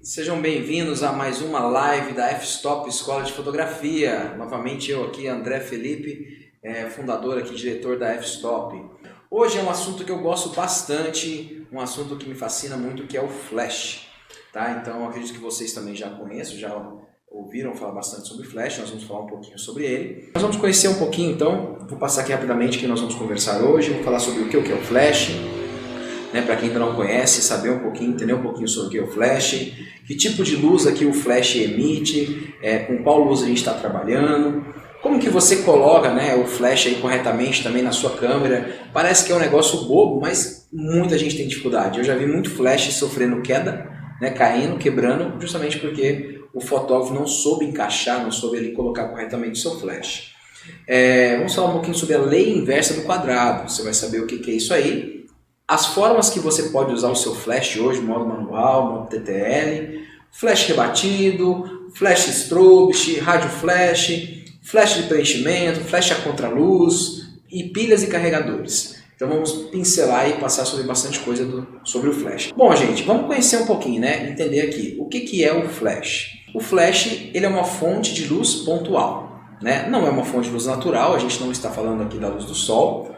Sejam bem-vindos a mais uma live da F-Stop Escola de Fotografia. Novamente eu aqui, André Felipe, fundador aqui, diretor da F-Stop. Hoje é um assunto que eu gosto bastante, um assunto que me fascina muito, que é o flash. Tá? Então eu acredito que vocês também já conhecem, já ouviram falar bastante sobre flash, nós vamos falar um pouquinho sobre ele. Nós vamos conhecer um pouquinho então, vou passar aqui rapidamente o que nós vamos conversar hoje, vou falar sobre o que é o flash. Para quem ainda não conhece, saber um pouquinho, entender um pouquinho sobre o que é o flash, que tipo de luz aqui o flash emite, com qual luz a gente está trabalhando, como que você coloca o flash aí corretamente também na sua câmera. Parece que é um negócio bobo, mas muita gente tem dificuldade. Eu já vi muito flash sofrendo queda, caindo, quebrando, justamente porque o fotógrafo não soube encaixar, não soube ali colocar corretamente o seu flash. Vamos falar um pouquinho sobre a lei inversa do quadrado, você vai saber o que é isso aí. As formas que você pode usar o seu flash hoje, modo manual, modo TTL, flash rebatido, flash strobe, rádio flash, flash de preenchimento, flash a contraluz e pilhas e carregadores. Então vamos pincelar e passar sobre bastante coisa sobre o flash. Bom, gente, vamos conhecer um pouquinho, entender aqui o que é o flash. O flash ele é uma fonte de luz pontual, Não é uma fonte de luz natural, a gente não está falando aqui da luz do sol.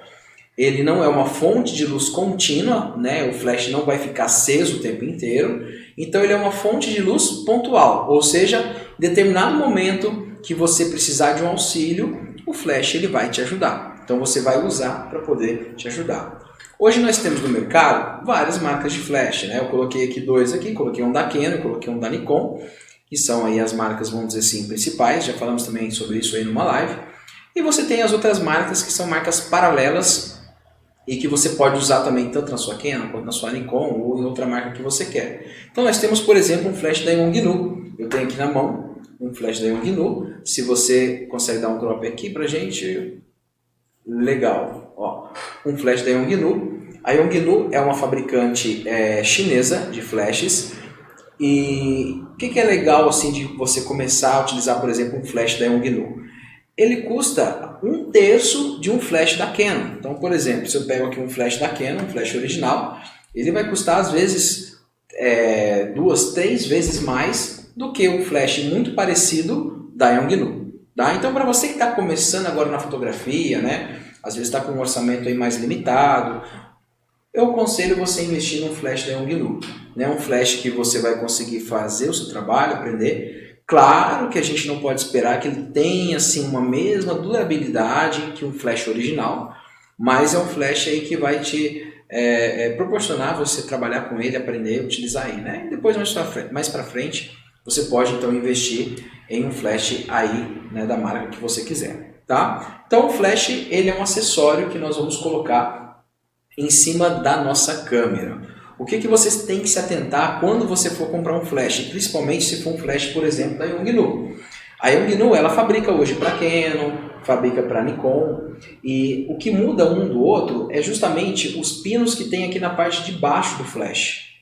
Ele não é uma fonte de luz contínua, o flash não vai ficar aceso o tempo inteiro. Então ele é uma fonte de luz pontual, ou seja, em determinado momento que você precisar de um auxílio, o flash ele vai te ajudar. Então você vai usar para poder te ajudar. Hoje nós temos no mercado várias marcas de flash, Eu coloquei aqui dois aqui, coloquei um da Canon, coloquei um da Nikon, que são aí as marcas, vamos dizer assim, principais. Já falamos também sobre isso aí numa live. E você tem as outras marcas que são marcas paralelas, e que você pode usar também tanto na sua Canon quanto na sua Nikon ou em outra marca que você quer. Então nós temos, por exemplo, um flash da Yongnuo. Eu tenho aqui na mão um flash da Yongnuo. Se você consegue dar um crop aqui pra gente, legal. Um flash da Yongnuo. A Yongnuo é uma fabricante chinesa de flashes. E o que é legal assim de você começar a utilizar, por exemplo, um flash da Yongnuo? Ele custa 1/3 de um flash da Canon. Então, por exemplo, se eu pego aqui um flash da Canon, um flash original, ele vai custar às vezes 2, 3 vezes mais do que um flash muito parecido da Yongnuo. Então, para você que está começando agora na fotografia, às vezes está com um orçamento aí mais limitado, eu aconselho você investir num flash da Yongnuo. Um flash que você vai conseguir fazer o seu trabalho, aprender. Claro que a gente não pode esperar que ele tenha assim, uma mesma durabilidade que um flash original, mas é um flash aí que vai te proporcionar você trabalhar com ele, aprender a utilizar ele. E depois, mais para frente, você pode então investir em um flash aí, da marca que você quiser. Tá? Então o flash ele é um acessório que nós vamos colocar em cima da nossa câmera. O que vocês têm que se atentar quando você for comprar um flash, principalmente se for um flash, por exemplo, da Yongnuo. A Yongnuo ela fabrica hoje para Canon, fabrica para Nikon, e o que muda um do outro é justamente os pinos que tem aqui na parte de baixo do flash.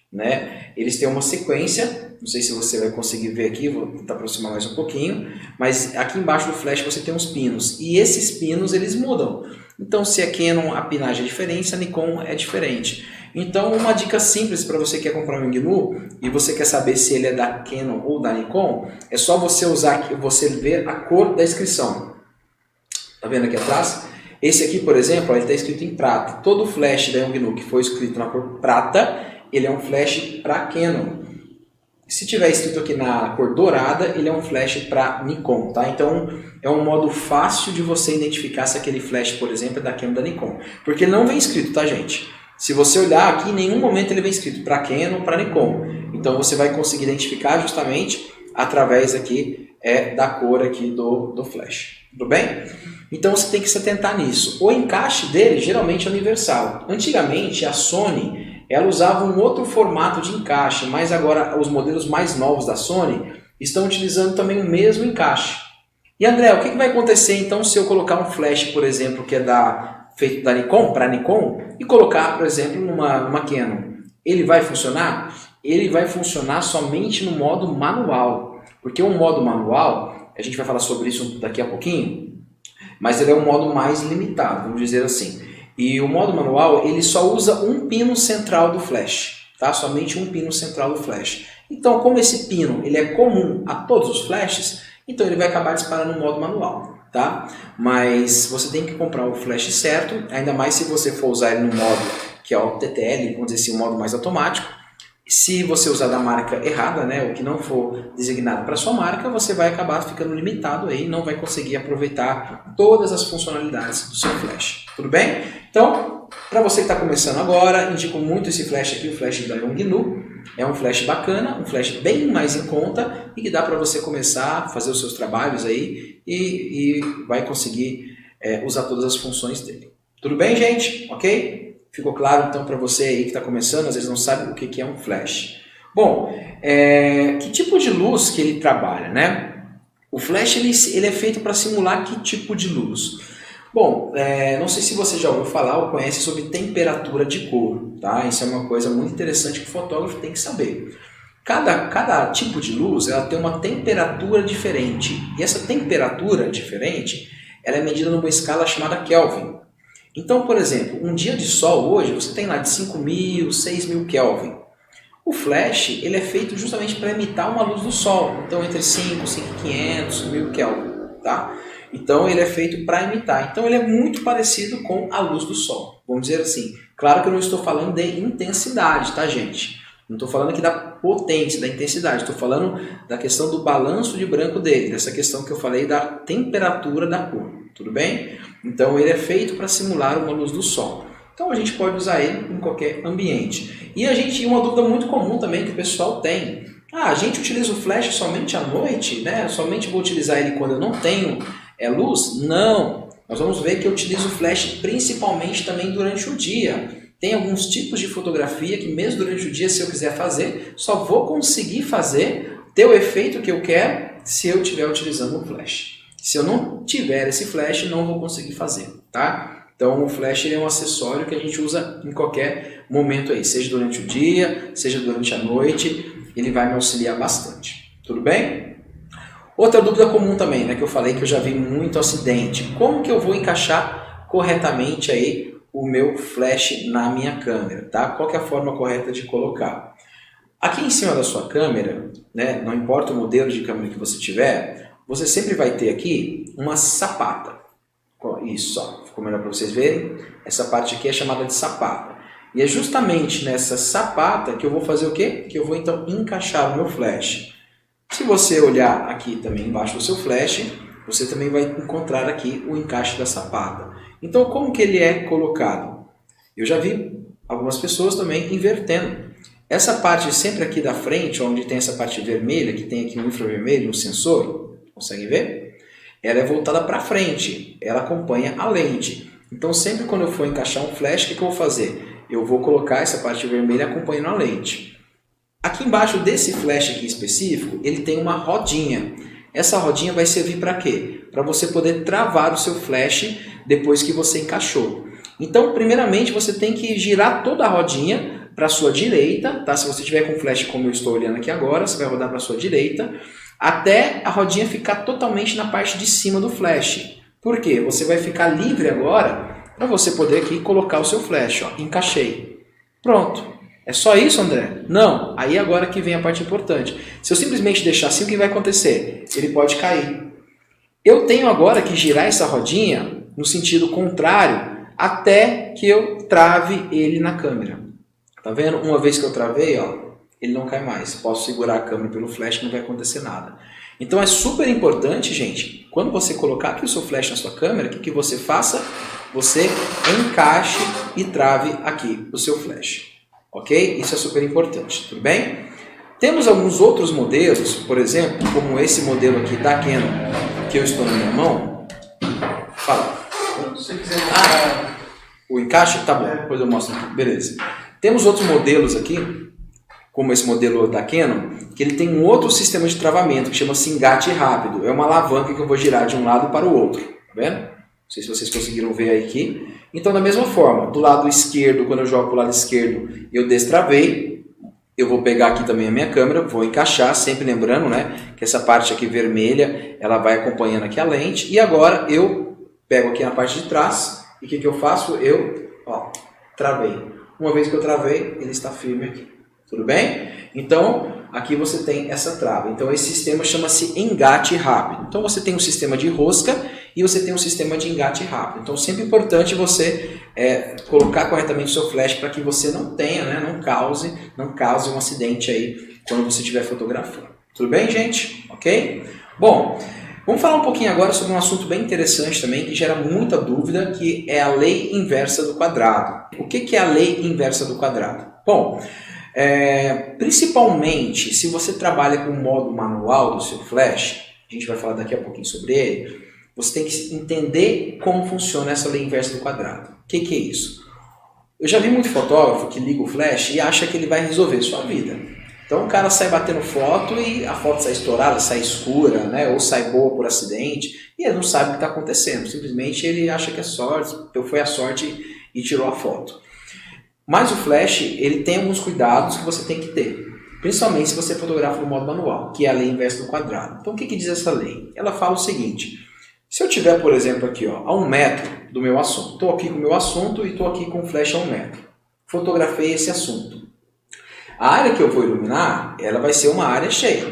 Eles têm uma sequência, não sei se você vai conseguir ver aqui, vou tentar aproximar mais um pouquinho, mas aqui embaixo do flash você tem uns pinos, e esses pinos eles mudam. Então se a Canon a pinagem é diferente, se a Nikon é diferente. Então uma dica simples para você que quer comprar um Yongnuo e você quer saber se ele é da Canon ou da Nikon, é só você você ver a cor da inscrição. Tá vendo aqui atrás? Esse aqui, por exemplo, ele está escrito em prata. Todo flash da Yongnuo que for escrito na cor prata, ele é um flash para Canon. Se tiver escrito aqui na cor dourada, ele é um flash para Nikon, tá? Então é um modo fácil de você identificar se aquele flash, por exemplo, é da Canon ou da Nikon. Porque ele não vem escrito, tá, gente? Se você olhar aqui, em nenhum momento ele vem escrito para Canon ou para Nikon. Então você vai conseguir identificar justamente através aqui da cor aqui do flash. Tudo bem? Então você tem que se atentar nisso. O encaixe dele geralmente é universal. Antigamente a Sony ela usava um outro formato de encaixe, mas agora os modelos mais novos da Sony estão utilizando também o mesmo encaixe. E André, o que vai acontecer então se eu colocar um flash, por exemplo, que é feito da Nikon, para Nikon, e colocar, por exemplo, numa Canon? Ele vai funcionar? Ele vai funcionar somente no modo manual. Porque o modo manual, a gente vai falar sobre isso daqui a pouquinho, mas ele é um modo mais limitado, vamos dizer assim. E o modo manual, ele só usa um pino central do flash, tá? Somente um pino central do flash. Então, como esse pino ele é comum a todos os flashes, então ele vai acabar disparando no modo manual, tá? Mas você tem que comprar o flash certo, ainda mais se você for usar ele no modo que é o TTL, vamos dizer assim, o modo mais automático. Se você usar da marca errada, né, o que não for designado para sua marca, você vai acabar ficando limitado aí, não vai conseguir aproveitar todas as funcionalidades do seu flash. Tudo bem? Então, para você que está começando agora, indico muito esse flash aqui, o flash da Yongnuo. É um flash bacana, um flash bem mais em conta e que dá para você começar a fazer os seus trabalhos aí e vai conseguir usar todas as funções dele. Tudo bem, gente? Ok? Ficou claro então para você aí que está começando, às vezes não sabe o que é um flash. Bom, que tipo de luz que ele trabalha, né? O flash ele é feito para simular que tipo de luz? Bom, não sei se você já ouviu falar ou conhece sobre temperatura de cor, tá? Isso é uma coisa muito interessante que o fotógrafo tem que saber. Cada tipo de luz ela tem uma temperatura diferente e essa temperatura diferente ela é medida numa escala chamada Kelvin. Então, por exemplo, um dia de sol hoje, você tem lá de 5.000, 6.000 Kelvin. O flash ele é feito justamente para imitar uma luz do sol, então entre 5, 5.500, 1.000 Kelvin. Tá? Então, ele é feito para imitar. Então, ele é muito parecido com a luz do sol, vamos dizer assim. Claro que eu não estou falando de intensidade, tá, gente? Não estou falando aqui da potência, da intensidade. Estou falando da questão do balanço de branco dele, dessa questão que eu falei da temperatura da cor. Tudo bem? Então ele é feito para simular uma luz do sol. Então a gente pode usar ele em qualquer ambiente. E uma dúvida muito comum também que o pessoal tem. A gente utiliza o flash somente à noite, né? Somente vou utilizar ele quando eu não tenho luz? Não! Nós vamos ver que eu utilizo o flash principalmente também durante o dia. Tem alguns tipos de fotografia que mesmo durante o dia, se eu quiser fazer, só vou conseguir ter o efeito que eu quero se eu estiver utilizando o flash. Se eu não tiver esse flash, não vou conseguir fazer, tá? Então o flash é um acessório que a gente usa em qualquer momento aí, seja durante o dia, seja durante a noite, ele vai me auxiliar bastante. Tudo bem? Outra dúvida comum também, né, que eu falei que eu já vi muito acidente. Como que eu vou encaixar corretamente aí o meu flash na minha câmera, tá? Qual que é a forma correta de colocar? Aqui em cima da sua câmera, né, não importa o modelo de câmera que você tiver, você sempre vai ter aqui uma sapata. Isso, ó, ficou melhor para vocês verem. Essa parte aqui é chamada de sapata. E é justamente nessa sapata que eu vou fazer o quê? Que eu vou então encaixar o meu flash. Se você olhar aqui também embaixo do seu flash, você também vai encontrar aqui o encaixe da sapata. Então, como que ele é colocado? Eu já vi algumas pessoas também invertendo. Essa parte sempre aqui da frente, onde tem essa parte vermelha, que tem aqui um infravermelho, um sensor, consegue ver? Ela é voltada para frente, ela acompanha a lente. Então, sempre quando eu for encaixar um flash, o que eu vou fazer? Eu vou colocar essa parte vermelha acompanhando a lente. Aqui embaixo desse flash aqui específico, ele tem uma rodinha. Essa rodinha vai servir para quê? Para você poder travar o seu flash depois que você encaixou. Então, primeiramente, você tem que girar toda a rodinha para a sua direita, tá? Se você tiver com flash como eu estou olhando aqui agora, você vai rodar para a sua direita, até a rodinha ficar totalmente na parte de cima do flash. Por quê? Você vai ficar livre agora para você poder aqui colocar o seu flash. Ó, encaixei. Pronto. É só isso, André? Não. Aí agora que vem a parte importante. Se eu simplesmente deixar assim, o que vai acontecer? Ele pode cair. Eu tenho agora que girar essa rodinha no sentido contrário até que eu trave ele na câmera. Tá vendo? Uma vez que eu travei, ó, ele não cai mais. Posso segurar a câmera pelo flash, não vai acontecer nada. Então é super importante, gente, quando você colocar aqui o seu flash na sua câmera, o que você faça? Você encaixe e trave aqui o seu flash. Ok? Isso é super importante, tudo bem? Temos alguns outros modelos, por exemplo, como esse modelo aqui da Canon, que eu estou na minha mão. Fala. Se você quiser mostrar... O encaixe? Tá bom, depois eu mostro aqui. Beleza. Temos outros modelos aqui, como esse modelo da Canon, que ele tem um outro sistema de travamento, que chama-se engate rápido. É uma alavanca que eu vou girar de um lado para o outro. Tá vendo? Não sei se vocês conseguiram ver aí aqui. Então, da mesma forma, do lado esquerdo, quando eu jogo para o lado esquerdo, eu destravei. Eu vou pegar aqui também a minha câmera, vou encaixar, sempre lembrando, né, que essa parte aqui vermelha, ela vai acompanhando aqui a lente. E agora eu pego aqui na parte de trás, e o que eu faço? Eu travei. Uma vez que eu travei, ele está firme aqui. Tudo bem? Então, aqui você tem essa trava. Então esse sistema chama-se engate rápido. Então você tem um sistema de rosca e você tem um sistema de engate rápido. Então sempre é importante você colocar corretamente o seu flash para que você não tenha, né, não cause um acidente aí quando você estiver fotografando. Tudo bem, gente? Ok? Bom, vamos falar um pouquinho agora sobre um assunto bem interessante também, que gera muita dúvida, que é a lei inversa do quadrado. O que é a lei inversa do quadrado? Bom, principalmente se você trabalha com o modo manual do seu flash, a gente vai falar daqui a pouquinho sobre ele, você tem que entender como funciona essa lei inversa do quadrado. O que é isso? Eu já vi muito fotógrafo que liga o flash e acha que ele vai resolver sua vida. Então o cara sai batendo foto e a foto sai estourada, sai escura, né? Ou sai boa por acidente e ele não sabe o que está acontecendo. Simplesmente ele acha que é sorte, foi a sorte e tirou a foto. Mas o flash, ele tem alguns cuidados que você tem que ter. Principalmente se você fotografa no modo manual, que é a lei inversa do quadrado. Então o que diz essa lei? Ela fala o seguinte: se eu tiver, por exemplo, aqui a 1 metro do meu assunto, estou aqui com o meu assunto e estou aqui com o flash a 1 metro. Fotografei esse assunto. A área que eu vou iluminar, ela vai ser uma área cheia.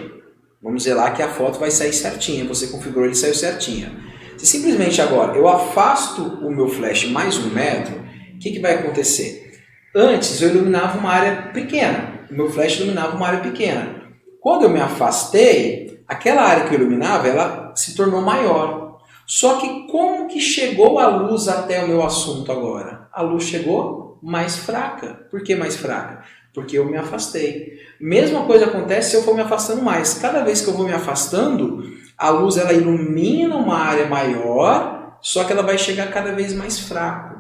Vamos dizer lá que a foto vai sair certinha, você configurou ele e saiu certinha. Se simplesmente agora eu afasto o meu flash mais 1 metro, o que vai acontecer? Antes eu iluminava uma área pequena, o meu flash iluminava uma área pequena. Quando eu me afastei, aquela área que eu iluminava, ela se tornou maior. Só que como que chegou a luz até o meu assunto agora? A luz chegou mais fraca. Por que mais fraca? Porque eu me afastei. Mesma coisa acontece se eu for me afastando mais. Cada vez que eu vou me afastando, a luz ela ilumina uma área maior, só que ela vai chegar cada vez mais fraco.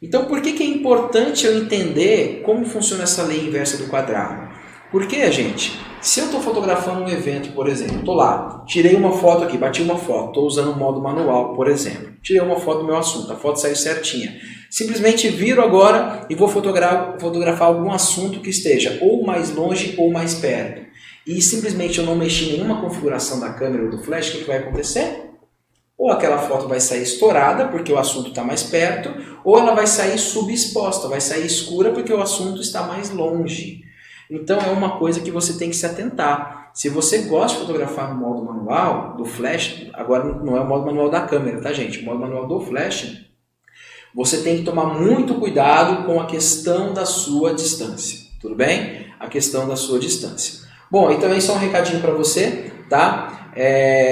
Então por que é importante eu entender como funciona essa lei inversa do quadrado? Porque, gente, se eu estou fotografando um evento, por exemplo, estou lá, tirei uma foto aqui, bati uma foto, estou usando o modo manual, por exemplo, tirei uma foto do meu assunto, a foto saiu certinha. Simplesmente viro agora e vou fotografar algum assunto que esteja ou mais longe ou mais perto. E simplesmente eu não mexi em nenhuma configuração da câmera ou do flash, o que vai acontecer? Ou aquela foto vai sair estourada porque o assunto está mais perto, ou ela vai sair subexposta, vai sair escura porque o assunto está mais longe. Então é uma coisa que você tem que se atentar. Se você gosta de fotografar no modo manual do flash, agora não é o modo manual da câmera, tá, gente? O modo manual do flash, você tem que tomar muito cuidado com a questão da sua distância. Tudo bem? A questão da sua distância. Bom, então isso é um recadinho para você, tá?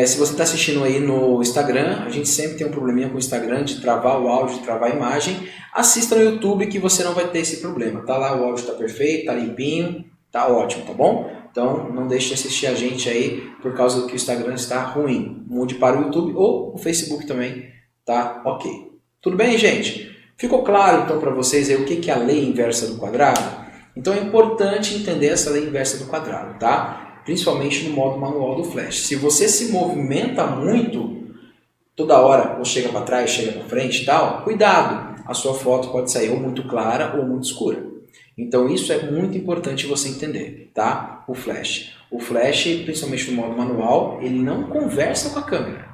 Se você está assistindo aí no Instagram, a gente sempre tem um probleminha com o Instagram de travar o áudio, de travar a imagem. Assista no YouTube que você não vai ter esse problema. Tá lá, o áudio está perfeito, tá limpinho, tá ótimo, tá bom? Então não deixe de assistir a gente aí por causa que o Instagram está ruim. Mude para o YouTube ou o Facebook também, tá ok. Tudo bem, gente? Ficou claro então para vocês aí o que é a lei inversa do quadrado? Então é importante entender essa lei inversa do quadrado, tá? Principalmente no modo manual do flash. Se você se movimenta muito, toda hora, ou chega para trás, chega para frente e tal, cuidado, a sua foto pode sair ou muito clara ou muito escura. Então isso é muito importante você entender, tá? O flash, principalmente no modo manual, ele não conversa com a câmera.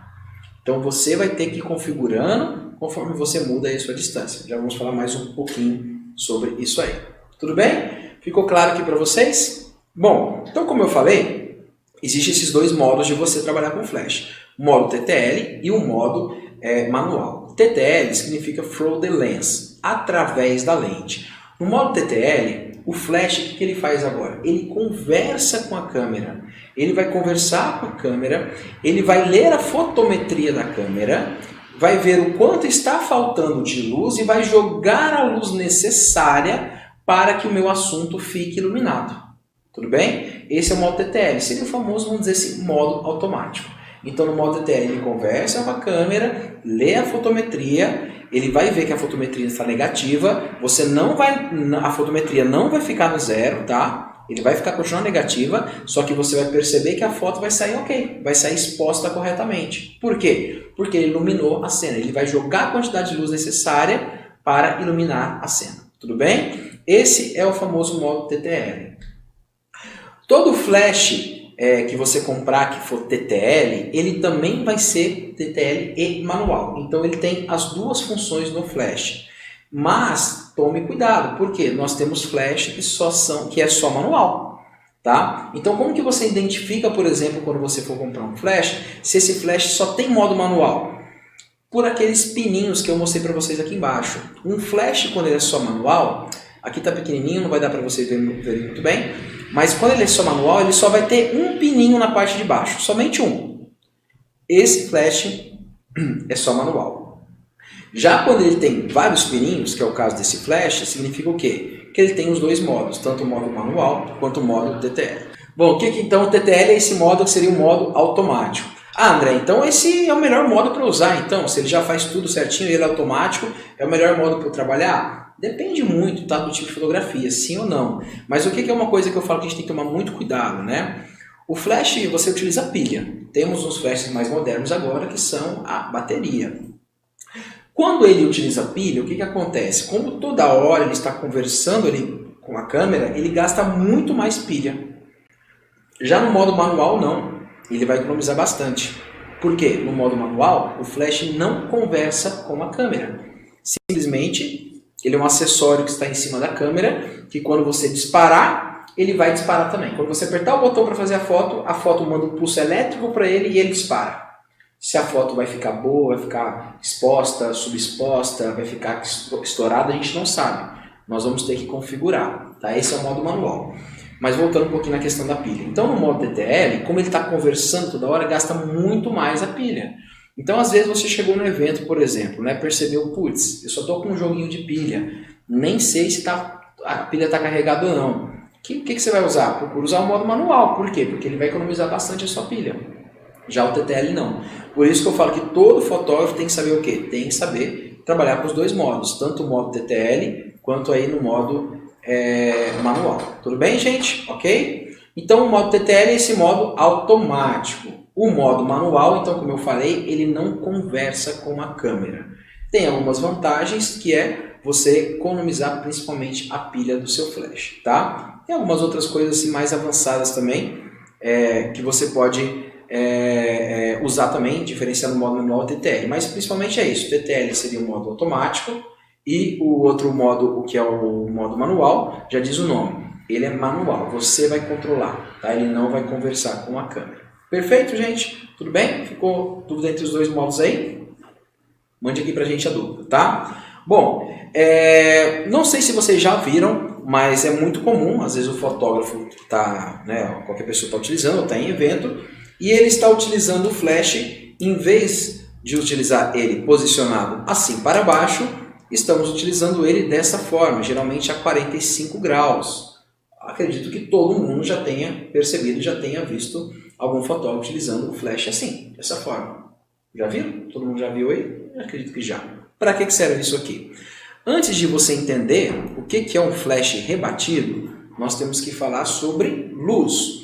Então você vai ter que ir configurando conforme você muda aí a sua distância. Já vamos falar mais um pouquinho sobre isso aí. Tudo bem? Ficou claro aqui para vocês? Bom, então como eu falei, existem esses dois modos de você trabalhar com flash. O modo TTL e o modo manual. TTL significa through the lens, através da lente. No modo TTL, o flash, o que ele faz agora? Ele conversa com a câmera. Ele vai conversar com a câmera, ele vai ler a fotometria da câmera, vai ver o quanto está faltando de luz e vai jogar a luz necessária para que o meu assunto fique iluminado. Tudo bem? Esse é o modo TTL. Seria o famoso, vamos dizer assim, modo automático. Então, no modo TTL, ele conversa com a câmera, lê a fotometria, ele vai ver que a fotometria está negativa, a fotometria não vai ficar no zero, tá? Ele vai continuar negativa, só que você vai perceber que a foto vai sair ok, vai sair exposta corretamente. Por quê? Porque ele iluminou a cena. Ele vai jogar a quantidade de luz necessária para iluminar a cena. Tudo bem? Esse é o famoso modo TTL. Todo flash que você comprar que for TTL, ele também vai ser TTL e manual. Então ele tem as duas funções no flash. Mas tome cuidado, porque nós temos flash que é só manual. Tá? Então como que você identifica, por exemplo, quando você for comprar um flash, se esse flash só tem modo manual? Por aqueles pininhos que eu mostrei para vocês aqui embaixo. Um flash, quando ele é só manual, aqui está pequenininho, não vai dar para vocês verem muito bem, mas quando ele é só manual, ele só vai ter um pininho na parte de baixo, somente um. Esse flash é só manual. Já quando ele tem vários pininhos, que é o caso desse flash, significa o quê? Que ele tem os dois modos, tanto o modo manual quanto o modo TTL. Bom, então o TTL é esse modo que seria o modo automático. Ah, André, então esse é o melhor modo para usar, então, se ele já faz tudo certinho e ele é automático, é o melhor modo para eu trabalhar? Depende muito, tá, do tipo de fotografia, sim ou não. Mas o que é uma coisa que eu falo que a gente tem que tomar muito cuidado, né? O flash, você utiliza pilha. Temos uns flashes mais modernos agora que são a bateria. Quando ele utiliza pilha, o que acontece? Como toda hora ele está conversando ali com a câmera, ele gasta muito mais pilha. Já no modo manual, não. Ele vai economizar bastante. Por quê? No modo manual, o flash não conversa com a câmera. Simplesmente, ele é um acessório que está em cima da câmera, que quando você disparar, ele vai disparar também. Quando você apertar o botão para fazer a foto manda um pulso elétrico para ele e ele dispara. Se a foto vai ficar boa, vai ficar exposta, subexposta, vai ficar estourada, a gente não sabe. Nós vamos ter que configurar. Tá? Esse é o modo manual. Mas voltando um pouquinho na questão da pilha. Então no modo TTL, como ele está conversando toda hora, gasta muito mais a pilha. Então às vezes você chegou no evento, por exemplo, né, percebeu, putz, eu só estou com um joguinho de pilha, nem sei se a pilha está carregada ou não. O que você vai usar? Procura usar o modo manual. Por quê? Porque ele vai economizar bastante a sua pilha. Já o TTL não. Por isso que eu falo que todo fotógrafo tem que saber o quê? Tem que saber trabalhar com os dois modos, tanto o modo TTL quanto aí no modo manual. Tudo bem, gente? Ok? Então o modo TTL é esse modo automático. O modo manual, então, como eu falei, ele não conversa com a câmera. Tem algumas vantagens, que é você economizar principalmente a pilha do seu flash, tá? Tem algumas outras coisas assim, mais avançadas também, que você pode usar também, diferenciando o modo manual e TTL. Mas principalmente é isso, o TTL seria o modo automático e o outro modo, o que é o modo manual, já diz o nome, ele é manual, você vai controlar, tá? Ele não vai conversar com a câmera. Perfeito, gente? Tudo bem? Ficou dúvida entre os dois modos aí? Mande aqui pra gente a dúvida, tá? Bom, não sei se vocês já viram, mas é muito comum, às vezes o fotógrafo tá, né, qualquer pessoa está utilizando, ou está em evento, e ele está utilizando o flash, em vez de utilizar ele posicionado assim para baixo, estamos utilizando ele dessa forma, geralmente a 45 graus. Acredito que todo mundo já tenha percebido, já tenha visto algum fotógrafo utilizando o flash assim, dessa forma. Já viram? Todo mundo já viu aí? Eu acredito que já. Para que serve isso aqui? Antes de você entender o que é um flash rebatido, nós temos que falar sobre luz.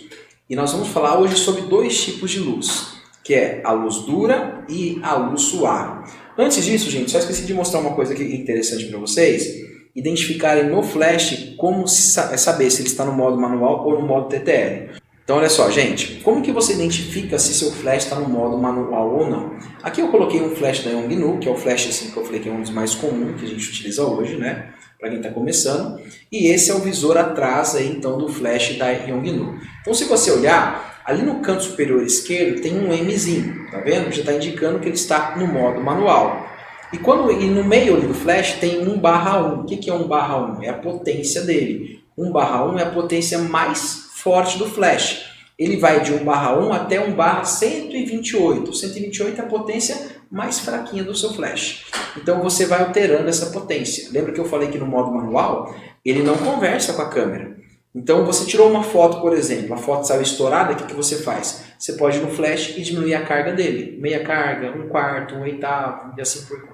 E nós vamos falar hoje sobre dois tipos de luz, que é a luz dura e a luz suave. Antes disso, gente, só esqueci de mostrar uma coisa aqui interessante para vocês. Identificarem no flash como saber se ele está no modo manual ou no modo TTL. Então olha só, gente, como que você identifica se seu flash está no modo manual ou não? Aqui eu coloquei um flash da Yongnuo, que é o flash assim, que eu falei que é um dos mais comuns que a gente utiliza hoje, né? Para quem está começando. E esse é o visor atrás aí, então, do flash da Yongnuo. Então se você olhar, ali no canto superior esquerdo tem um Mzinho, tá vendo? Já está indicando que ele está no modo manual. E no meio ali do flash tem 1/1. O que é 1/1? É a potência dele. 1/1 é a potência mais forte do flash. Ele vai de 1/1 até 1/128. 128 é a potência mais fraquinha do seu flash. Então você vai alterando essa potência. Lembra que eu falei que no modo manual ele não conversa com a câmera. Então você tirou uma foto, por exemplo, a foto saiu estourada, o que você faz? Você pode ir no flash e diminuir a carga dele. Meia carga, 1/4, 1/8 e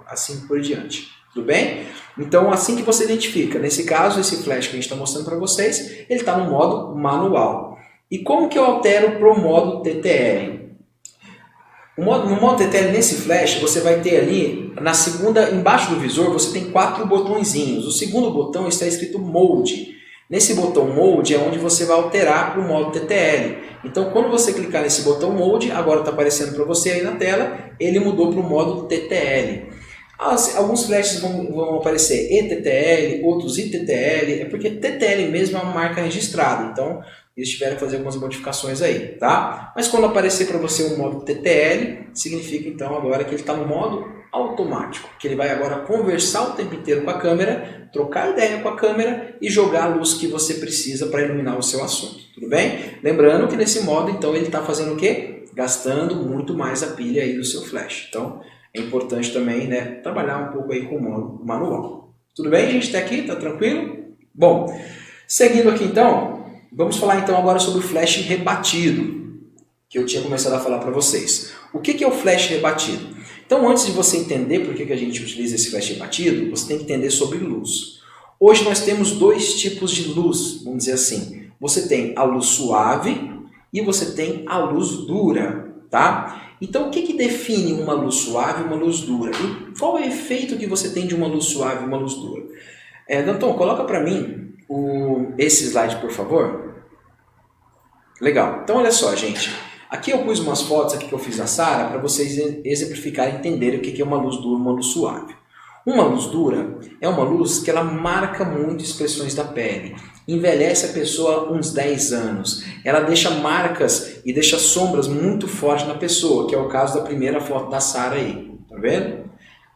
assim por diante. Tudo bem? Então assim que você identifica, nesse caso esse flash que a gente está mostrando para vocês, ele está no modo manual. E como que eu altero para o modo TTL? No modo TTL, nesse flash, você vai ter ali, embaixo do visor, você tem 4 botõezinhos. O segundo botão está escrito Mode. Nesse botão Mode é onde você vai alterar para o modo TTL. Então, quando você clicar nesse botão Mode, agora está aparecendo para você aí na tela, ele mudou para o modo TTL. Alguns flashes vão aparecer ETTL, outros ITTL, é porque TTL mesmo é uma marca registrada. Então, eles tiveram que fazer algumas modificações aí, tá? Mas quando aparecer para você o modo TTL, significa então agora que ele está no modo automático, que ele vai agora conversar o tempo inteiro com a câmera, trocar ideia com a câmera e jogar a luz que você precisa para iluminar o seu assunto, tudo bem? Lembrando que nesse modo, então, ele está fazendo o quê? Gastando muito mais a pilha aí do seu flash. Então, é importante também, né, trabalhar um pouco aí com o modo manual. Tudo bem, gente? Até aqui? Tá tranquilo? Bom, seguindo aqui então, vamos falar então agora sobre o flash rebatido, que eu tinha começado a falar para vocês. O que é o flash rebatido? Então, antes de você entender por que a gente utiliza esse flash rebatido, você tem que entender sobre luz. Hoje nós temos dois tipos de luz, vamos dizer assim. Você tem a luz suave e você tem a luz dura, tá? Então, o que define uma luz suave e uma luz dura? E qual é o efeito que você tem de uma luz suave e uma luz dura? Danton, coloca para mim esse slide, por favor. Legal. Então, olha só, gente. Aqui eu pus umas fotos aqui que eu fiz da Sara para vocês exemplificarem e entenderem o que é uma luz dura e uma luz suave. Uma luz dura é uma luz que ela marca muito expressões da pele. Envelhece a pessoa uns 10 anos. Ela deixa marcas e deixa sombras muito fortes na pessoa, que é o caso da primeira foto da Sara aí. Tá vendo?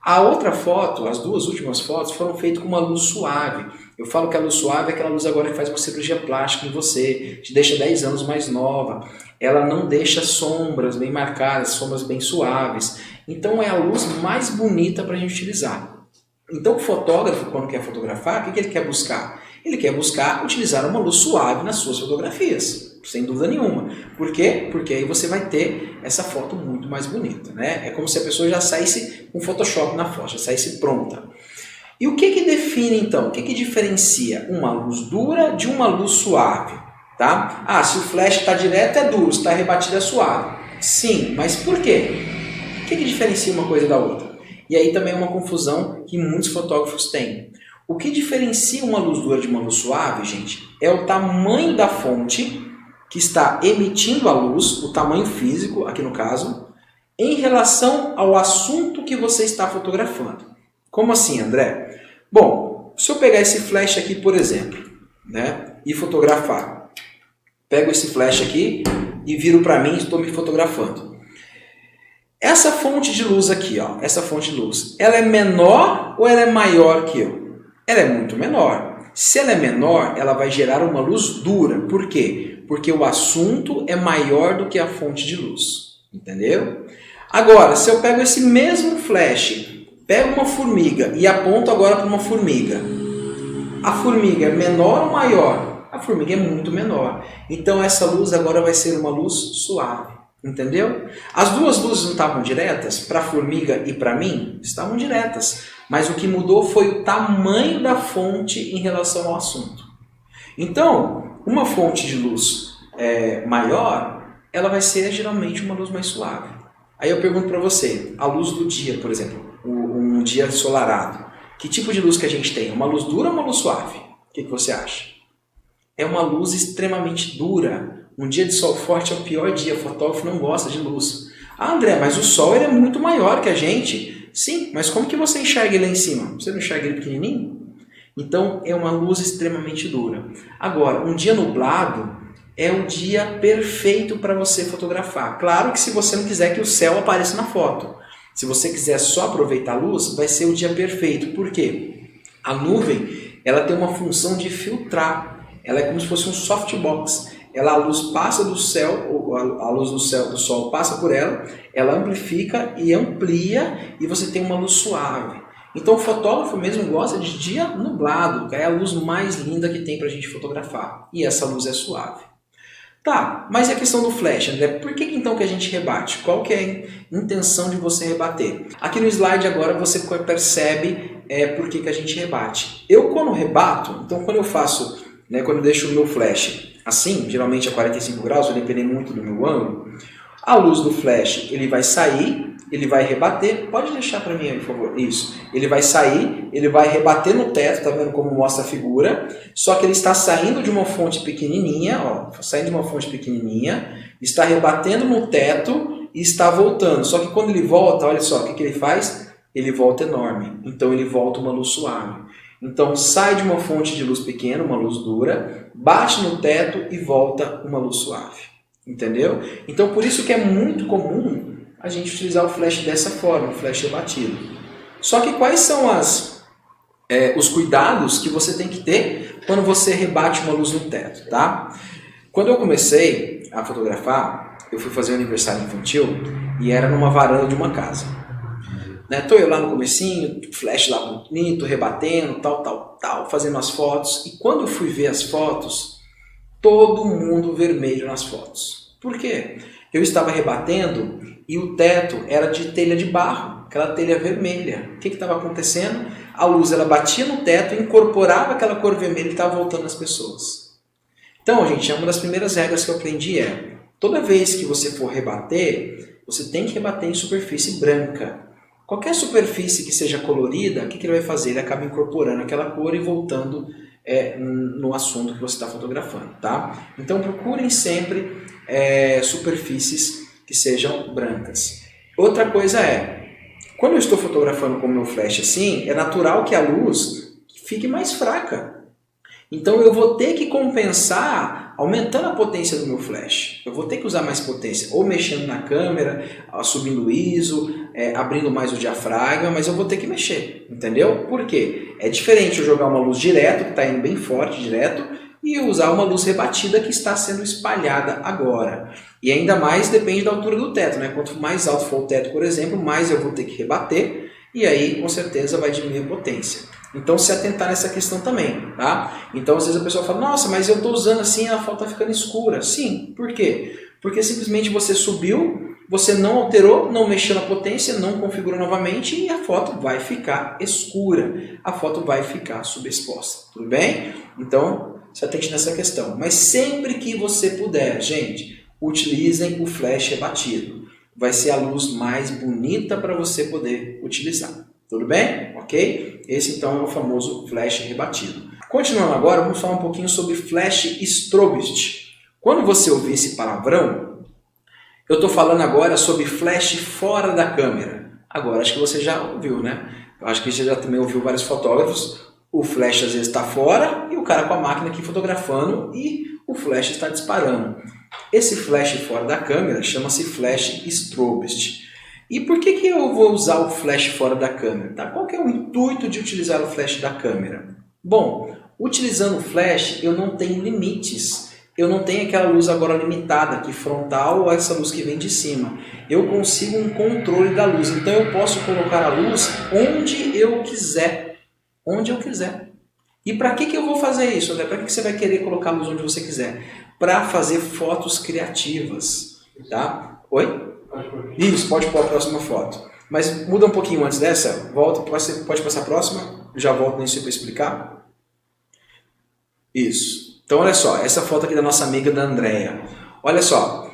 A outra foto, as duas últimas fotos, foram feitas com uma luz suave. Eu falo que a luz suave é aquela luz agora que faz uma cirurgia plástica em você, te deixa 10 anos mais nova. Ela não deixa sombras bem marcadas, sombras bem suaves. Então é a luz mais bonita para a gente utilizar. Então o fotógrafo, quando quer fotografar, o que ele quer buscar? Ele quer buscar utilizar uma luz suave nas suas fotografias, sem dúvida nenhuma. Por quê? Porque aí você vai ter essa foto muito mais bonita, né? É como se a pessoa já saísse com Photoshop na foto, já saísse pronta. E o que define então? O que diferencia uma luz dura de uma luz suave? Tá? Ah, se o flash está direto é duro, se está rebatido é suave. Sim, mas por quê? O que diferencia uma coisa da outra? E aí também é uma confusão que muitos fotógrafos têm. O que diferencia uma luz dura de uma luz suave, gente, é o tamanho da fonte que está emitindo a luz, o tamanho físico, aqui no caso, em relação ao assunto que você está fotografando. Como assim, André? Bom, se eu pegar esse flash aqui, por exemplo, né, e fotografar, pego esse flash aqui e viro para mim e estou me fotografando. Essa fonte de luz aqui, ó, essa fonte de luz, ela é menor ou ela é maior que eu? Ela é muito menor. Se ela é menor, ela vai gerar uma luz dura. Por quê? Porque o assunto é maior do que a fonte de luz. Entendeu? Agora, se eu pego esse mesmo flash, pego uma formiga e aponto agora para uma formiga. A formiga é menor ou maior? A formiga é muito menor. Então essa luz agora vai ser uma luz suave. Entendeu? As duas luzes não estavam diretas? Para a formiga e para mim? Estavam diretas. Mas o que mudou foi o tamanho da fonte em relação ao assunto. Então, uma fonte de luz maior, ela vai ser geralmente uma luz mais suave. Aí eu pergunto para você, a luz do dia, por exemplo, um dia ensolarado, que tipo de luz que a gente tem? Uma luz dura ou uma luz suave? O que você acha? É uma luz extremamente dura. Um dia de sol forte é o pior dia, o fotógrafo não gosta de luz. Ah, André, mas o sol ele é muito maior que a gente. Sim, mas como que você enxerga ele lá em cima? Você não enxerga ele pequenininho? Então é uma luz extremamente dura. Agora, um dia nublado é um dia perfeito para você fotografar. Claro que se você não quiser que o céu apareça na foto. Se você quiser só aproveitar a luz, vai ser o dia perfeito. Por quê? A nuvem ela tem uma função de filtrar. Ela é como se fosse um softbox. A luz passa do céu, a luz do sol passa por ela, ela amplifica e amplia e você tem uma luz suave. Então o fotógrafo mesmo gosta de dia nublado, que é a luz mais linda que tem para a gente fotografar. E essa luz é suave. Tá, mas e a questão do flash, André? Por que então que a gente rebate? Qual que é a intenção de você rebater? Aqui no slide agora você percebe por que a gente rebate. Eu quando rebato, então quando eu faço, quando eu deixo o meu flash assim, geralmente a 45 graus, vai depender muito do meu ângulo, a luz do flash ele vai sair, ele vai rebater, pode deixar para mim aí, por favor, isso, ele vai sair, ele vai rebater no teto, tá vendo como mostra a figura, só que ele está saindo de uma fonte pequenininha, ó, saindo de uma fonte pequenininha, está rebatendo no teto e está voltando, só que quando ele volta, olha só, o que ele faz? Ele volta enorme, então ele volta uma luz suave. Então sai de uma fonte de luz pequena, uma luz dura, bate no teto e volta uma luz suave. Entendeu? Então por isso que é muito comum a gente utilizar o flash dessa forma, o flash rebatido. Só que quais são os cuidados que você tem que ter quando você rebate uma luz no teto, tá? Quando eu comecei a fotografar, eu fui fazer um aniversário infantil e era numa varanda de uma casa. Tô eu lá no comecinho, flash lá bonito, rebatendo, tal, fazendo as fotos. E quando eu fui ver as fotos, todo mundo vermelho nas fotos. Por quê? Eu estava rebatendo e o teto era de telha de barro, aquela telha vermelha. O que estava acontecendo? A luz ela batia no teto, incorporava aquela cor vermelha e estava voltando nas pessoas. Então, gente, uma das primeiras regras que eu aprendi é, toda vez que você for rebater, você tem que rebater em superfície branca. Qualquer superfície que seja colorida, o que ele vai fazer? Ele acaba incorporando aquela cor e voltando no assunto que você está fotografando, tá? Então procurem sempre superfícies que sejam brancas. Outra coisa quando eu estou fotografando com o meu flash assim, é natural que a luz fique mais fraca. Então eu vou ter que compensar aumentando a potência do meu flash. Eu vou ter que usar mais potência, ou mexendo na câmera, subindo o ISO, abrindo mais o diafragma, mas eu vou ter que mexer, entendeu? Por quê? É diferente eu jogar uma luz direto, que está indo bem forte, direto, e usar uma luz rebatida que está sendo espalhada agora. E ainda mais depende da altura do teto, né? Quanto mais alto for o teto, por exemplo, mais eu vou ter que rebater, e aí com certeza vai diminuir a potência. Então se atentar nessa questão também, tá? Então às vezes a pessoa fala, nossa, mas eu estou usando assim a foto está ficando escura. Sim, por quê? Porque simplesmente você subiu, você não alterou, não mexeu na potência, não configurou novamente e a foto vai ficar escura, a foto vai ficar subexposta, tudo bem? Então se atente nessa questão. Mas sempre que você puder, gente, utilizem o flash rebatido. Vai ser a luz mais bonita para você poder utilizar. Tudo bem? Ok? Esse então é o famoso flash rebatido. Continuando agora, vamos falar um pouquinho sobre flash strobist. Quando você ouvir esse palavrão, eu estou falando agora sobre flash fora da câmera. Agora acho que você já ouviu, né? Eu acho que você já também ouviu vários fotógrafos. O flash às vezes está fora e o cara com a máquina aqui fotografando e o flash está disparando. Esse flash fora da câmera chama-se flash strobist. E por que eu vou usar o flash fora da câmera? Tá? Qual que é o intuito de utilizar o flash da câmera? Bom, utilizando o flash eu não tenho limites. Eu não tenho aquela luz agora limitada aqui frontal ou essa luz que vem de cima. Eu consigo um controle da luz. Então eu posso colocar a luz onde eu quiser. Onde eu quiser. E para que eu vou fazer isso, André? Para que você vai querer colocar a luz onde você quiser? Para fazer fotos criativas. Tá? Oi? Isso, pode pôr a próxima foto. Mas muda um pouquinho antes dessa. Volta, pode passar a próxima. Já volto nisso para explicar. Isso. Então olha só, essa foto aqui da nossa amiga da Andréia. Olha só, o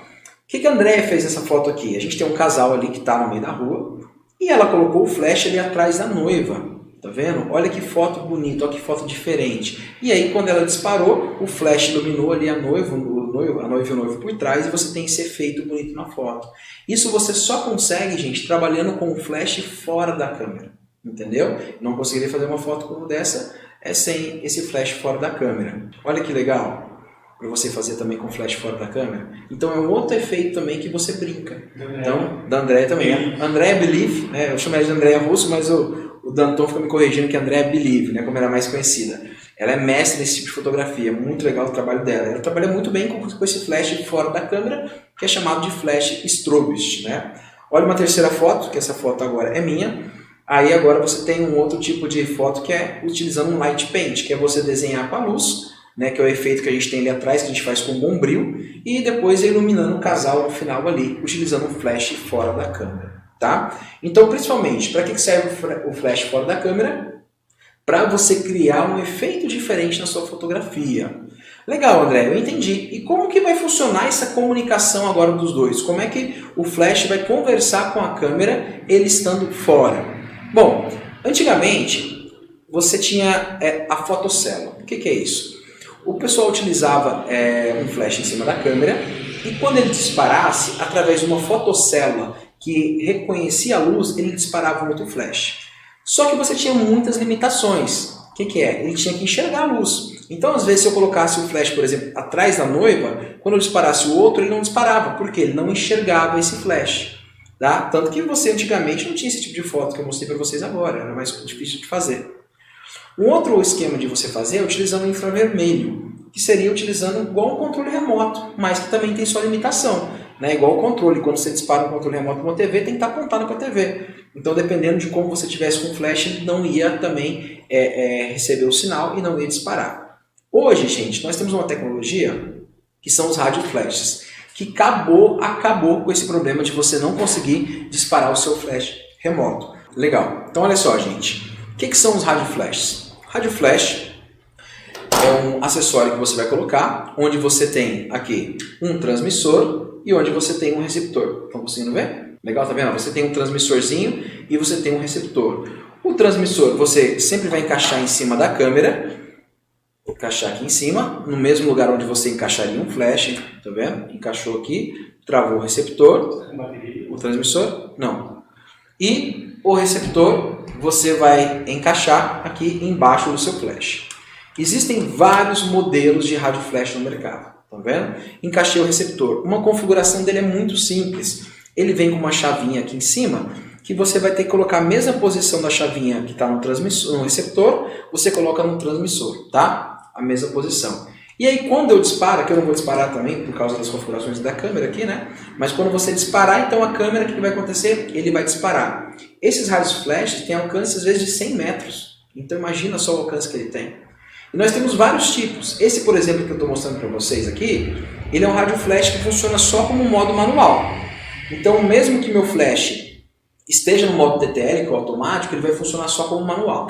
que a Andréia fez nessa foto aqui? A gente tem um casal ali que está no meio da rua e ela colocou o flash ali atrás da noiva. Tá vendo? Olha que foto bonita, olha que foto diferente. E aí quando ela disparou, o flash iluminou ali a noiva e o noivo por trás e você tem esse efeito bonito na foto. Isso você só consegue, gente, trabalhando com o flash fora da câmera. Entendeu? Não conseguiria fazer uma foto como dessa sem esse flash fora da câmera. Olha que legal. Para você fazer também com flash fora da câmera. Então é um outro efeito também que você brinca. Então, da Andréia também. Andréia Believe, né? Eu chamo ela de Andréia Russo, mas o Danton fica me corrigindo que é Andréia Believe, né? Como era mais conhecida. Ela é mestre nesse tipo de fotografia, muito legal o trabalho dela. Ela trabalha muito bem com esse flash fora da câmera, que é chamado de flash strobist, né? Olha uma terceira foto, que essa foto agora é minha. Aí agora você tem um outro tipo de foto que é utilizando um light paint, que é você desenhar com a luz, né, que é o efeito que a gente tem ali atrás, que a gente faz com bombril, e depois iluminando o casal no final ali, utilizando um flash fora da câmera. Tá? Então, principalmente, para que serve o flash fora da câmera? Para você criar um efeito diferente na sua fotografia. Legal, André, eu entendi. E como que vai funcionar essa comunicação agora dos dois? Como é que o flash vai conversar com a câmera, ele estando fora? Bom, antigamente você tinha a fotocélula. O que é isso? O pessoal utilizava um flash em cima da câmera e quando ele disparasse, através de uma fotocélula que reconhecia a luz, ele disparava um outro flash. Só que você tinha muitas limitações. O que é? Ele tinha que enxergar a luz. Então, às vezes, se eu colocasse o flash, por exemplo, atrás da noiva, quando eu disparasse o outro, ele não disparava, porque ele não enxergava esse flash. Tá? Tanto que você antigamente não tinha esse tipo de foto que eu mostrei para vocês agora, era mais difícil de fazer. Um outro esquema de você fazer é utilizando o infravermelho, que seria utilizando igual um controle remoto, mas que também tem sua limitação. Né? Igual o controle, quando você dispara um controle remoto para uma TV, tem que estar apontado para a TV. Então, dependendo de como você tivesse com flash, ele não ia também receber o sinal e não ia disparar. Hoje, gente, nós temos uma tecnologia que são os rádio flashes, que acabou com esse problema de você não conseguir disparar o seu flash remoto. Legal. Então, olha só, gente. O que são os rádio flashes? Rádio flash é um acessório que você vai colocar, onde você tem aqui um transmissor e onde você tem um receptor. Estão conseguindo ver? Legal, tá vendo? Você tem um transmissorzinho e você tem um receptor. O transmissor você sempre vai encaixar em cima da câmera, encaixar aqui em cima, no mesmo lugar onde você encaixaria um flash, tá vendo? Encaixou aqui, travou o receptor, o transmissor, não. E o receptor você vai encaixar aqui embaixo do seu flash. Existem vários modelos de rádio flash no mercado, tá vendo? Encaixei o receptor. Uma configuração dele é muito simples. Ele vem com uma chavinha aqui em cima, que você vai ter que colocar a mesma posição da chavinha que está no receptor, você coloca no transmissor, tá? A mesma posição. E aí quando eu disparo, que eu não vou disparar também por causa das configurações da câmera aqui, né? Mas quando você disparar, então a câmera, o que vai acontecer? Ele vai disparar. Esses rádios flash têm alcance às vezes de 100 metros. Então imagina só o alcance que ele tem. E nós temos vários tipos. Esse, por exemplo, que eu estou mostrando para vocês aqui, ele é um rádio flash que funciona só como modo manual. Então mesmo que meu flash esteja no modo TTL, que é o automático, ele vai funcionar só como manual.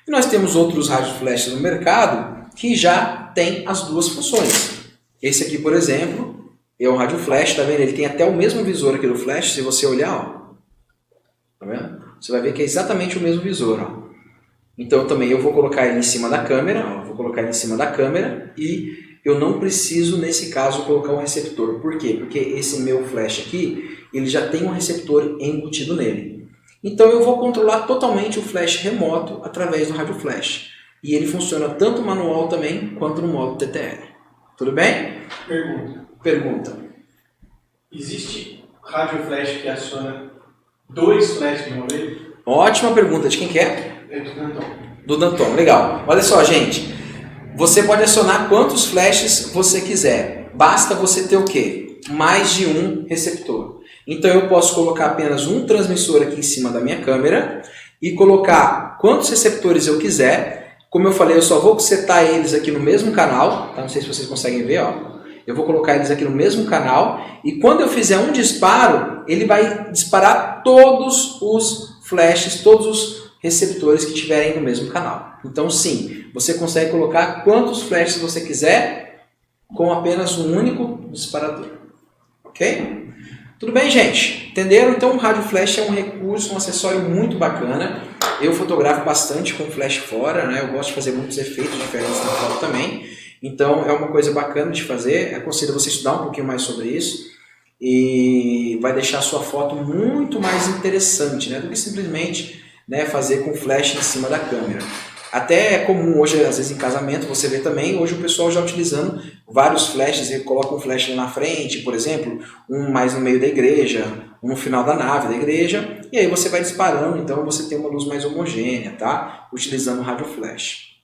E nós temos outros rádios flash no mercado que já tem as duas funções. Esse aqui, por exemplo, é um rádio flash, tá vendo? Ele tem até o mesmo visor aqui do flash, se você olhar, ó. Tá vendo? Você vai ver que é exatamente o mesmo visor, ó. Então também eu vou colocar ele em cima da câmera, ó. Vou colocar ele em cima da câmera e eu não preciso, nesse caso, colocar um receptor. Por quê? Porque esse meu flash aqui, ele já tem um receptor embutido nele. Então eu vou controlar totalmente o flash remoto através do rádio flash. E ele funciona tanto manual também, quanto no modo TTL. Tudo bem? Pergunta. Existe rádio flash que aciona 2 flashes de uma vez? Ótima pergunta. De quem que é? É do Danton. Do Danton. Legal. Olha só, gente. Você pode acionar quantos flashes você quiser. Basta você ter o quê? Mais de um receptor. Então eu posso colocar apenas um transmissor aqui em cima da minha câmera e colocar quantos receptores eu quiser. Como eu falei, eu só vou setar eles aqui no mesmo canal, tá? Não sei se vocês conseguem ver, ó. Eu vou colocar eles aqui no mesmo canal e quando eu fizer um disparo, ele vai disparar todos os flashes, todos os receptores que estiverem no mesmo canal. Então sim, você consegue colocar quantos flashes você quiser com apenas um único disparador. Ok? Tudo bem, gente? Entenderam? Então o rádio flash é um recurso, um acessório muito bacana. Eu fotografo bastante com flash fora, né? Eu gosto de fazer muitos efeitos diferentes na foto também. Então é uma coisa bacana de fazer. Aconselho você estudar um pouquinho mais sobre isso e vai deixar a sua foto muito mais interessante, né? Do que simplesmente, né, fazer com flash em cima da câmera. Até é comum hoje, às vezes em casamento, você vê também, hoje o pessoal já utilizando vários flashes, ele coloca um flash na frente, por exemplo, um mais no meio da igreja, um no final da nave da igreja, e aí você vai disparando, então você tem uma luz mais homogênea, tá? Utilizando o rádio flash.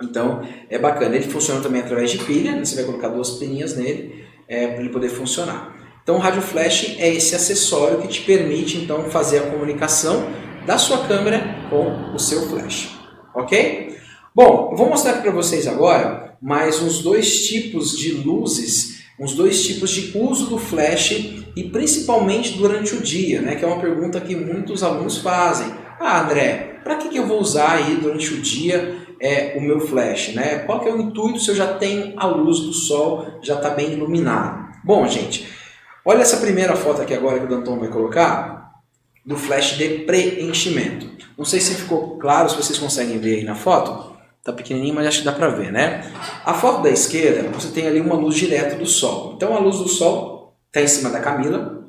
Então é bacana, ele funciona também através de pilha, você vai colocar 2 pininhas nele para ele poder funcionar. Então o rádio flash é esse acessório que te permite então fazer a comunicação da sua câmera com o seu flash. Ok? Bom, eu vou mostrar aqui para vocês agora mais uns 2 tipos de luzes, uns 2 tipos de uso do flash e principalmente durante o dia, né? Que é uma pergunta que muitos alunos fazem. Ah, André, para que eu vou usar aí durante o dia o meu flash, né? Qual que é o intuito se eu já tenho a luz do sol, já está bem iluminado? Bom, gente, olha essa primeira foto aqui agora que o Danton vai colocar do flash de preenchimento. Não sei se ficou claro, se vocês conseguem ver aí na foto. Tá pequenininho, mas acho que dá para ver, né? A foto da esquerda, você tem ali uma luz direta do sol. Então a luz do sol está em cima da Camila.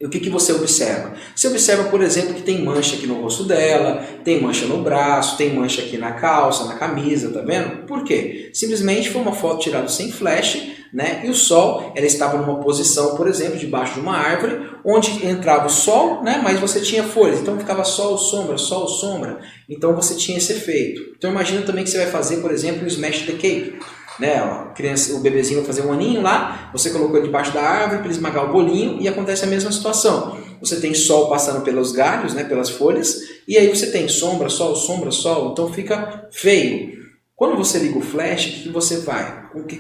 E o que você observa? Você observa, por exemplo, que tem mancha aqui no rosto dela, tem mancha no braço, tem mancha aqui na calça, na camisa, tá vendo? Por quê? Simplesmente foi uma foto tirada sem flash, né? E o sol, ela estava numa posição, por exemplo, debaixo de uma árvore, onde entrava o sol, né? Mas você tinha folhas, então ficava sol, sombra. Então você tinha esse efeito. Então imagina também que você vai fazer, por exemplo, o Smash the Cake. Né, o bebezinho vai fazer um aninho lá, você colocou ele debaixo da árvore para ele esmagar o bolinho e acontece a mesma situação. Você tem sol passando pelos galhos, né, pelas folhas, e aí você tem sombra, sol, então fica feio. Quando você liga o flash, o que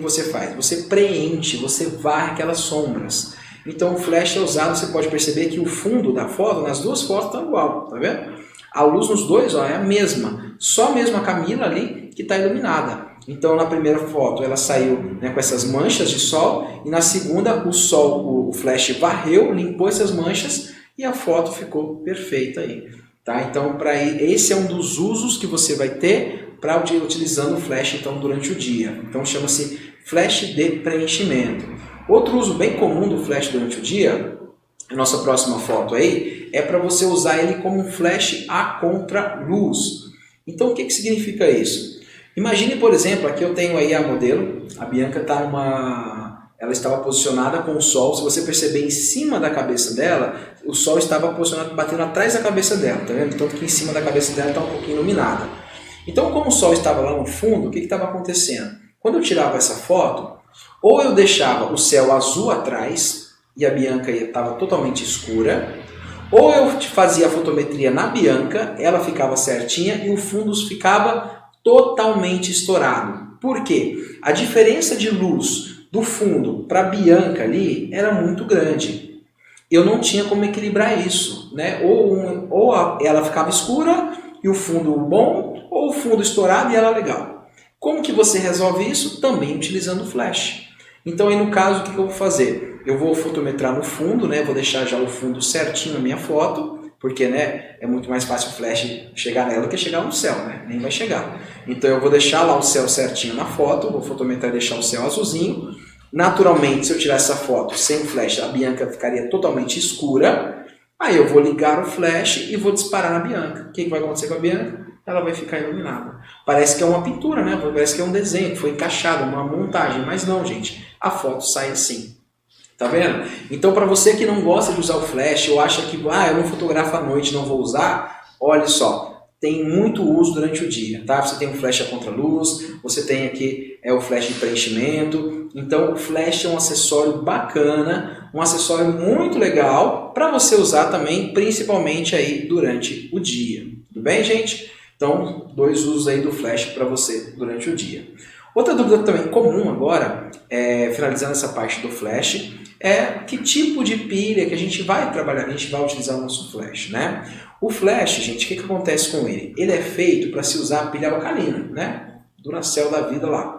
você faz? Você preenche, você varre aquelas sombras. Então o flash é usado, você pode perceber que o fundo da foto, nas duas fotos está igual, tá vendo? A luz nos dois é a mesma, só mesmo a Camila ali que está iluminada. Então, na primeira foto, ela saiu, né, com essas manchas de sol, e na segunda, o flash varreu, limpou essas manchas, e a foto ficou perfeita aí. Tá? Então, esse é um dos usos que você vai ter para utilizando o flash então, durante o dia. Então, chama-se flash de preenchimento. Outro uso bem comum do flash durante o dia, a nossa próxima foto aí, é para você usar ele como um flash a contraluz. Então, o que significa isso? Imagine, por exemplo, aqui eu tenho aí a modelo, a Bianca ela estava posicionada com o sol, se você perceber em cima da cabeça dela, o sol estava posicionado, batendo atrás da cabeça dela, tá vendo? Tanto que em cima da cabeça dela está um pouquinho iluminada. Então, como o sol estava lá no fundo, o que estava acontecendo? Quando eu tirava essa foto, ou eu deixava o céu azul atrás, e a Bianca estava totalmente escura, ou eu fazia a fotometria na Bianca, ela ficava certinha e o fundo ficava totalmente estourado. Por quê? A diferença de luz do fundo para a Bianca ali era muito grande. Eu não tinha como equilibrar isso, né? Ou ela ficava escura e o fundo bom, ou o fundo estourado e ela legal. Como que você resolve isso? Também utilizando o flash. Então aí no caso, o que eu vou fazer? Eu vou fotometrar no fundo, né? Vou deixar já o fundo certinho na minha foto, porque, né, é muito mais fácil o flash chegar nela do que chegar no céu, né? Nem vai chegar. Então eu vou deixar lá o céu certinho na foto, vou fotometrar e deixar o céu azulzinho. Naturalmente, se eu tirar essa foto sem flash, a Bianca ficaria totalmente escura. Aí eu vou ligar o flash e vou disparar na Bianca. O que vai acontecer com a Bianca? Ela vai ficar iluminada. Parece que é uma pintura, né? Parece que é um desenho que foi encaixado, uma montagem. Mas não, gente. A foto sai assim. Tá vendo? Então, para você que não gosta de usar o flash, ou acha que eu não fotografo à noite, não vou usar, olha só, tem muito uso durante o dia, tá? Você tem o flash a contraluz, você tem aqui o flash de preenchimento. Então, o flash é um acessório bacana, um acessório muito legal para você usar também, principalmente aí durante o dia. Tudo bem, gente? Então, 2 usos aí do flash para você durante o dia. Outra dúvida também comum agora, finalizando essa parte do flash, é que tipo de pilha que a gente vai trabalhar, que a gente vai utilizar no nosso flash, né? O flash, gente, o que acontece com ele? Ele é feito para se usar a pilha alcalina, né? Duracell da vida lá.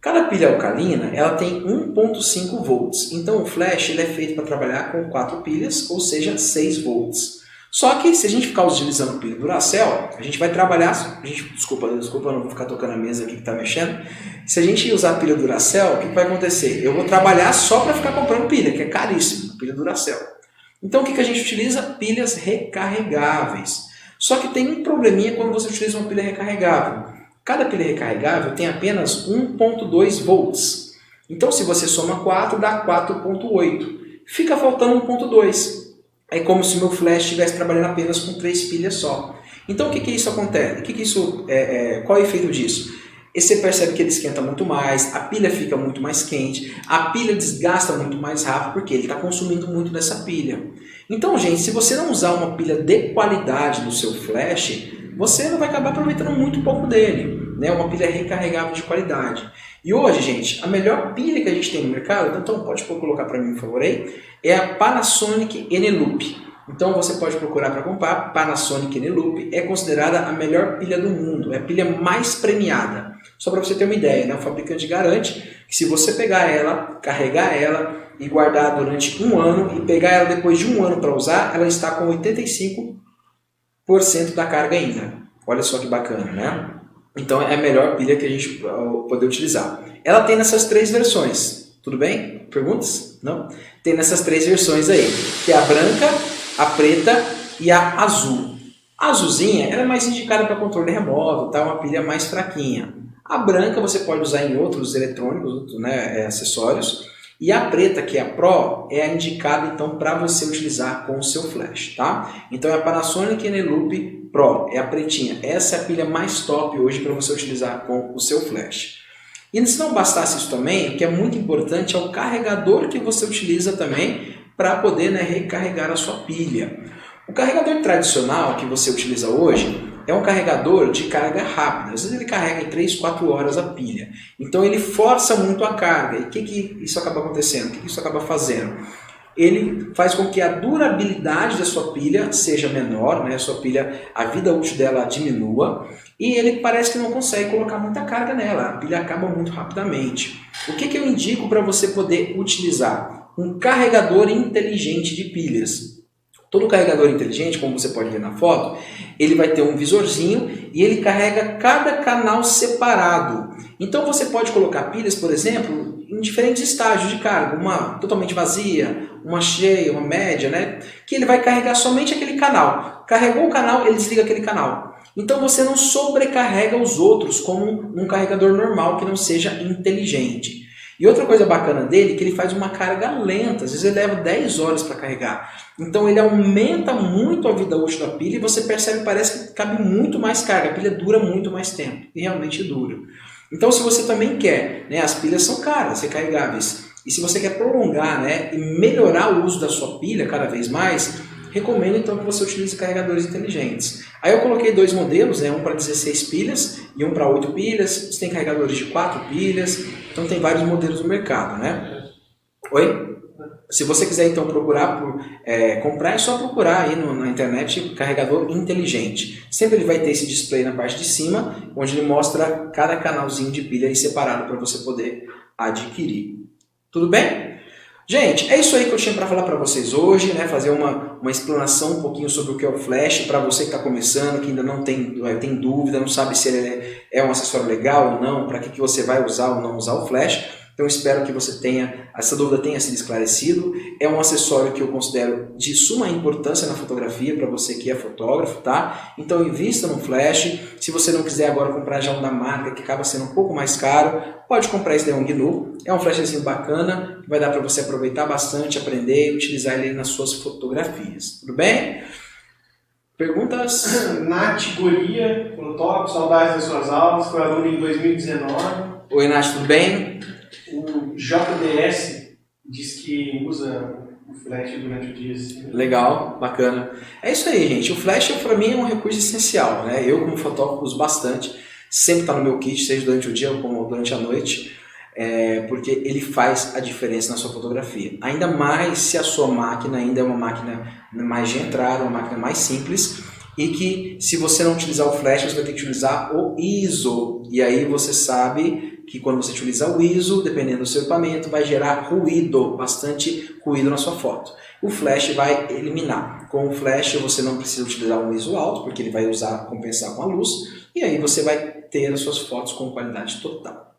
Cada pilha alcalina, ela tem 1.5 volts. Então o flash ele é feito para trabalhar com 4 pilhas, ou seja, 6 volts. Só que se a gente ficar utilizando pilha Duracell, a gente vai trabalhar... Desculpa, eu não vou ficar tocando a mesa aqui que está mexendo. Se a gente usar pilha Duracell, o que vai acontecer? Eu vou trabalhar só para ficar comprando pilha, que é caríssimo, pilha Duracell. Então o que a gente utiliza? Pilhas recarregáveis. Só que tem um probleminha quando você utiliza uma pilha recarregável. Cada pilha recarregável tem apenas 1.2 volts. Então se você soma 4, dá 4.8. Fica faltando 1.2. É como se o meu flash estivesse trabalhando apenas com 3 pilhas só. Então o que isso acontece? Qual é o efeito disso? Você percebe que ele esquenta muito mais, a pilha fica muito mais quente, a pilha desgasta muito mais rápido porque ele está consumindo muito dessa pilha. Então, gente, se você não usar uma pilha de qualidade no seu flash, você vai acabar aproveitando muito pouco dele, né? Uma pilha recarregável de qualidade. E hoje, gente, a melhor pilha que a gente tem no mercado, então pode colocar para mim, por favor, aí, é a Panasonic Eneloop. Então você pode procurar para comprar. Panasonic Eneloop é considerada a melhor pilha do mundo, é a pilha mais premiada. Só para você ter uma ideia, né? O fabricante garante que se você pegar ela, carregar ela e guardar durante 1 ano e pegar ela depois de 1 ano para usar, ela está com 85% da carga ainda. Olha só que bacana, né? Então é a melhor pilha que a gente pode utilizar. Ela tem nessas 3 versões. Tudo bem? Perguntas? Não? Tem nessas 3 versões aí, que é a branca, a preta e a azul. A azulzinha ela é mais indicada para controle remoto, tá? Uma pilha mais fraquinha. A branca você pode usar em outros eletrônicos, né, acessórios. E a preta, que é a Pro, é a indicada então para você utilizar com o seu flash, tá? Então é a Panasonic Eneloop Pro, é a pretinha. Essa é a pilha mais top hoje para você utilizar com o seu flash. E se não bastasse isso também, o que é muito importante é o carregador que você utiliza também para poder, né, recarregar a sua pilha. O carregador tradicional que você utiliza hoje é um carregador de carga rápida. Às vezes ele carrega em 3, 4 horas a pilha. Então ele força muito a carga. E o que isso acaba acontecendo? O que isso acaba fazendo? Ele faz com que a durabilidade da sua pilha seja menor, né? A sua pilha, a vida útil dela diminua e ele parece que não consegue colocar muita carga nela. A pilha acaba muito rapidamente. O que eu indico para você poder utilizar? Um carregador inteligente de pilhas. Todo carregador inteligente, como você pode ver na foto, ele vai ter um visorzinho e ele carrega cada canal separado. Então você pode colocar pilhas, por exemplo, em diferentes estágios de carga. Uma totalmente vazia, uma cheia, uma média, né? Que ele vai carregar somente aquele canal. Carregou o canal, ele desliga aquele canal. Então você não sobrecarrega os outros como um carregador normal que não seja inteligente. E outra coisa bacana dele é que ele faz uma carga lenta, às vezes ele leva 10 horas para carregar. Então ele aumenta muito a vida útil da pilha e você percebe, parece que cabe muito mais carga, a pilha dura muito mais tempo, e realmente dura. Então se você também quer, né, as pilhas são caras, recarregáveis, e se você quer prolongar, né, e melhorar o uso da sua pilha cada vez mais, recomendo então que você utilize carregadores inteligentes. Aí eu coloquei 2 modelos, né, um para 16 pilhas e um para 8 pilhas. Você tem carregadores de 4 pilhas, então tem vários modelos no mercado, né? Oi? Se você quiser então procurar comprar, é só procurar aí na internet carregador inteligente. Sempre ele vai ter esse display na parte de cima, onde ele mostra cada canalzinho de pilha aí separado para você poder adquirir. Tudo bem? Gente, é isso aí que eu tinha para falar para vocês hoje, né? Fazer uma explanação um pouquinho sobre o que é o flash, para você que está começando, que ainda não tem dúvida, não sabe se ele é um acessório legal ou não, para que você vai usar ou não usar o flash. Então espero que você essa dúvida tenha sido esclarecido. É um acessório que eu considero de suma importância na fotografia para você que é fotógrafo, tá? Então invista no flash. Se você não quiser agora comprar já um da marca, que acaba sendo um pouco mais caro, pode comprar esse da GNU. É um flashzinho bacana, que vai dar para você aproveitar bastante, aprender e utilizar ele nas suas fotografias. Tudo bem? Perguntas? Nath Goria, fotógrafo, saudades das suas aulas, foi aluno em 2019. Oi, Nath, tudo bem? O JDS diz que usa o flash durante o dia. Assim. Legal, bacana. É isso aí, gente. O flash para mim é um recurso essencial, né? Eu como fotógrafo uso bastante. Sempre está no meu kit, seja durante o dia ou durante a noite. Porque ele faz a diferença na sua fotografia. Ainda mais se a sua máquina ainda é uma máquina mais de entrada, uma máquina mais simples. E que se você não utilizar o flash, você vai ter que utilizar o ISO. E aí você sabe que quando você utiliza o ISO, dependendo do seu equipamento, vai gerar ruído, bastante ruído na sua foto. O flash vai eliminar. Com o flash você não precisa utilizar um ISO alto, porque ele vai compensar com a luz. E aí você vai ter as suas fotos com qualidade total.